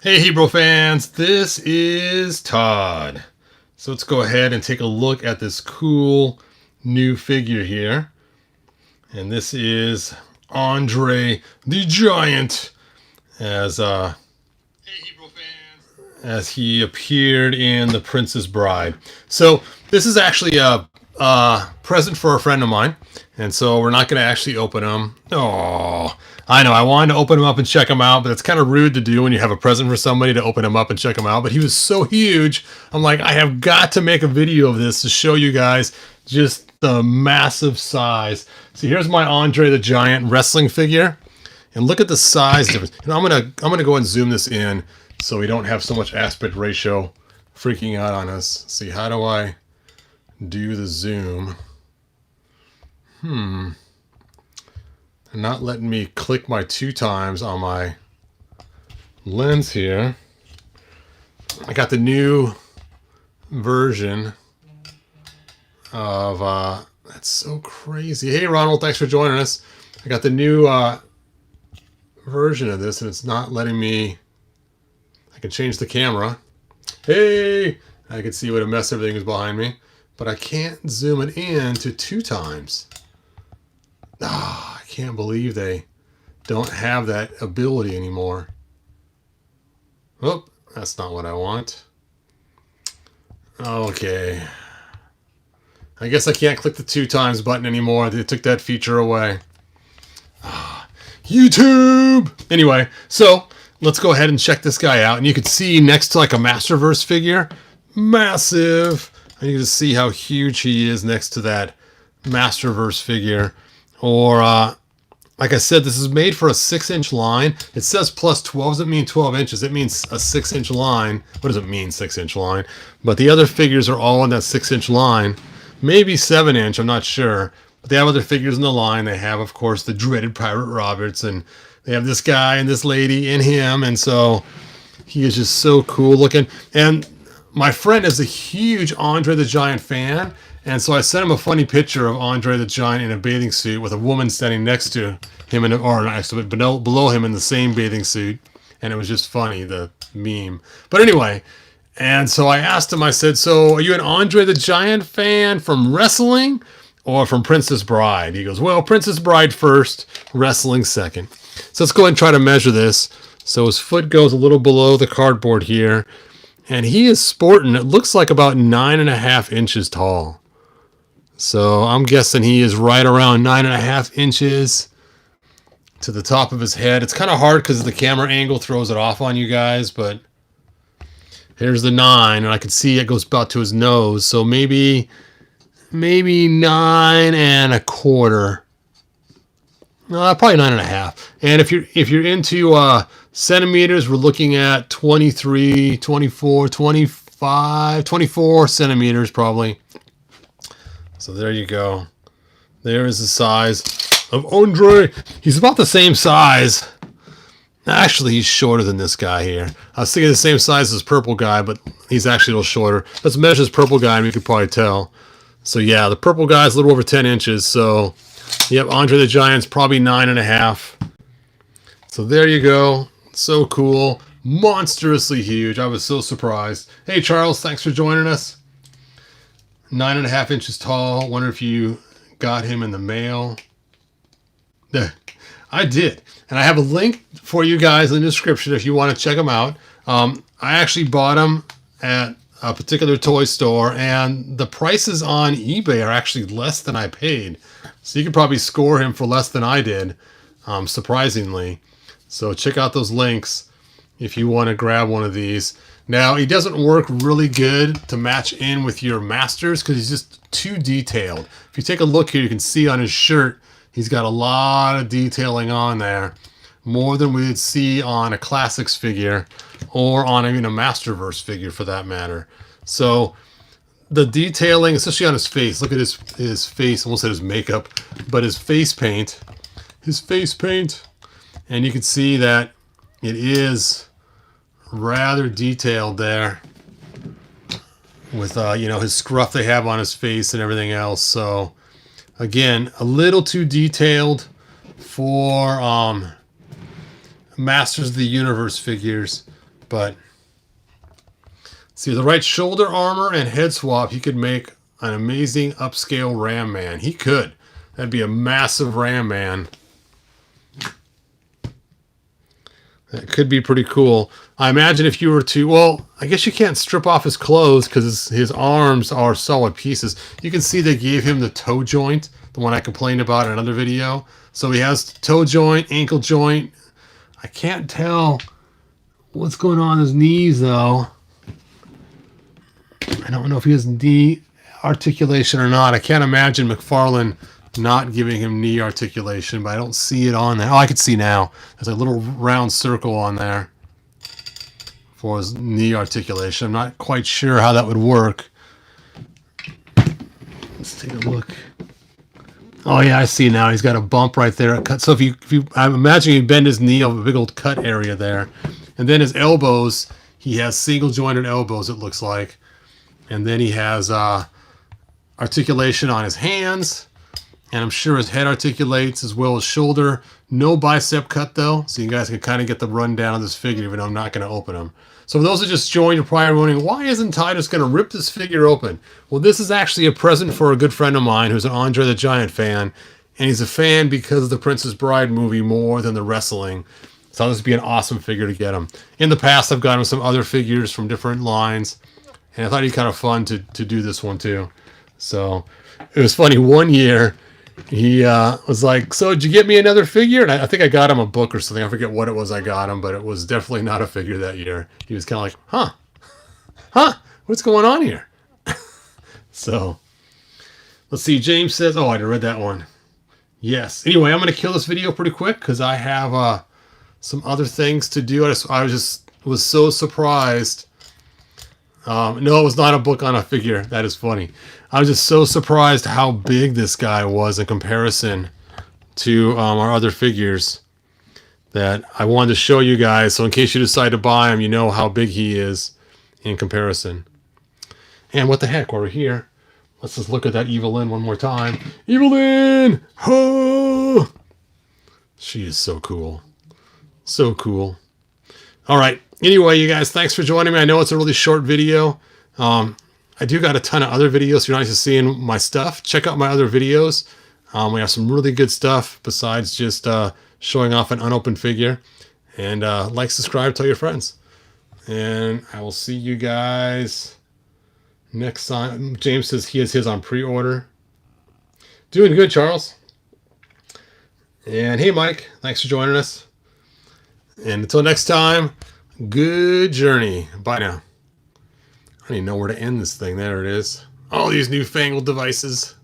Hey Hebrew fans, this is Todd. So let's go ahead and take a look at this cool new figure here. And this is Andre the Giant as as he appeared in The Princess Bride. So this is actually a present for a friend of mine. And so we're not going to actually open them. Oh, I know. I wanted to open them up and check them out, but it's kind of rude to do when you have a present for somebody to open them up and check them out. But he was so huge. I'm like, I have got to make a video of this to show you guys just the massive size. So here's my Andre the Giant wrestling figure. And look at the size difference. And I'm gonna go and zoom this in so we don't have so much aspect ratio freaking out on us. See, how do I do the zoom? They're not letting me click my 2 times on my lens here. I got the new version of that's so crazy. Hey Ronald, thanks for joining us. I got the new version of this and it's not letting me. I can change the camera. Hey, I can see what a mess everything is behind me, but I can't zoom it in to 2 times. I can't believe they don't have that ability anymore. Oh, that's not what I want. Okay. I guess I can't click the 2 times button anymore. They took that feature away. YouTube! Anyway, so let's go ahead and check this guy out. And you can see next to like a Masterverse figure, massive. And you can see how huge he is next to that Masterverse figure. Or, like I said, this is made for a 6-inch line. It says plus 12. Doesn't mean 12 inches. It means a 6-inch line. What does it mean, 6-inch line? But the other figures are all in that 6-inch line. Maybe 7-inch, I'm not sure. But they have other figures in the line. They have, of course, the dreaded Pirate Roberts. And they have this guy and this lady and him. And so he is just so cool looking. And my friend is a huge Andre the Giant fan. And so I sent him a funny picture of Andre the Giant in a bathing suit with a woman standing next to him, or next to it, below him in the same bathing suit. And it was just funny, the meme. But anyway, and so I asked him, I said, so are you an Andre the Giant fan from wrestling or from Princess Bride? He goes, well, Princess Bride first, wrestling second. So let's go ahead and try to measure this. So his foot goes a little below the cardboard here. And he is sporting, it looks like about 9.5 inches tall. So I'm guessing he is right around 9.5 inches to the top of his head. It's kind of hard because the camera angle throws it off on you guys, but here's the 9, and I can see it goes about to his nose. So maybe 9.25. Probably 9.5. And if you're into centimeters, we're looking at 23, 24, 25, 24 centimeters probably. So there you go. There is the size of Andre. He's about the same size. Actually, he's shorter than this guy here. I was thinking the same size as this purple guy, but he's actually a little shorter. Let's measure this purple guy and we could probably tell. So yeah, the purple guy is a little over 10 inches. So yep, Andre the Giant's probably 9.5. So there you go. So cool. Monstrously huge. I was so surprised. Hey, Charles, thanks for joining us. 9.5 inches tall. Wonder if you got him in the mail. I did. And I have a link for you guys in the description if you want to check them out. I actually bought them at a particular toy store, and the prices on eBay are actually less than I paid. So you could probably score him for less than I did, surprisingly. So check out those links if you want to grab one of these. Now, he doesn't work really good to match in with your Masters because he's just too detailed. If you take a look here, you can see on his shirt, he's got a lot of detailing on there. More than we would see on a Classics figure or on even a Masterverse figure for that matter. So the detailing, especially on his face, look at his face, almost said his makeup, but his face paint. And you can see that it is rather detailed there with his scruff they have on his face and everything else. So again, a little too detailed for Masters of the Universe figures, But see, the right shoulder armor and head swap, he could make an amazing upscale Ram Man. He could. That'd be a massive Ram Man. That could be pretty cool. I imagine if you were to, well, I guess you can't strip off his clothes because his arms are solid pieces. You can see they gave him the toe joint, the one I complained about in another video. So he has toe joint, ankle joint. I can't tell what's going on in his knees, though. I don't know if he has knee articulation or not. I can't imagine McFarlane not giving him knee articulation, but I don't see it on there. Oh, I can see now. There's a little round circle on there for his knee articulation. I'm not quite sure how that would work. Let's take a look. Oh yeah, I see now. He's got a bump right there. So if you, I'm imagining you bend his knee over a big old cut area there, and then his elbows. He has single jointed elbows. It looks like, and then he has articulation on his hands. And I'm sure his head articulates as well as shoulder. No bicep cut though, so you guys can kind of get the rundown of this figure, even though I'm not going to open him. So for those who just joined, you're probably wondering, why isn't Titus going to rip this figure open? Well, this is actually a present for a good friend of mine who's an Andre the Giant fan. And he's a fan because of the Princess Bride movie more than the wrestling. So this would be an awesome figure to get him. In the past, I've got him some other figures from different lines. And I thought it'd be kind of fun to do this one too. So it was funny, one year he was like, so did you get me another figure? And I think I got him a book or something. I forget what it was I got him, but it was definitely not a figure that year. He was kind of like, huh, what's going on here? So let's see. James says, oh, I read that one. Yes. Anyway, I'm going to kill this video pretty quick because I have some other things to do. I was so surprised. No, it was not a book on a figure. That is funny. I was just so surprised how big this guy was in comparison to our other figures that I wanted to show you guys. So in case you decide to buy him, you know how big he is in comparison. And what the heck, while we're here, let's just look at that Evelyn one more time. Evelyn! Ho! She is so cool. So cool. All right. Anyway, you guys, thanks for joining me. I know it's a really short video. I do got a ton of other videos. If you're not just seeing my stuff, check out my other videos. We have some really good stuff besides just showing off an unopened figure. And like, subscribe, tell your friends. And I will see you guys next time. James says he has his on pre-order. Doing good, Charles. And hey, Mike, thanks for joining us. And until next time, good journey. Bye now. I don't even know where to end this thing. There it is. All these newfangled devices.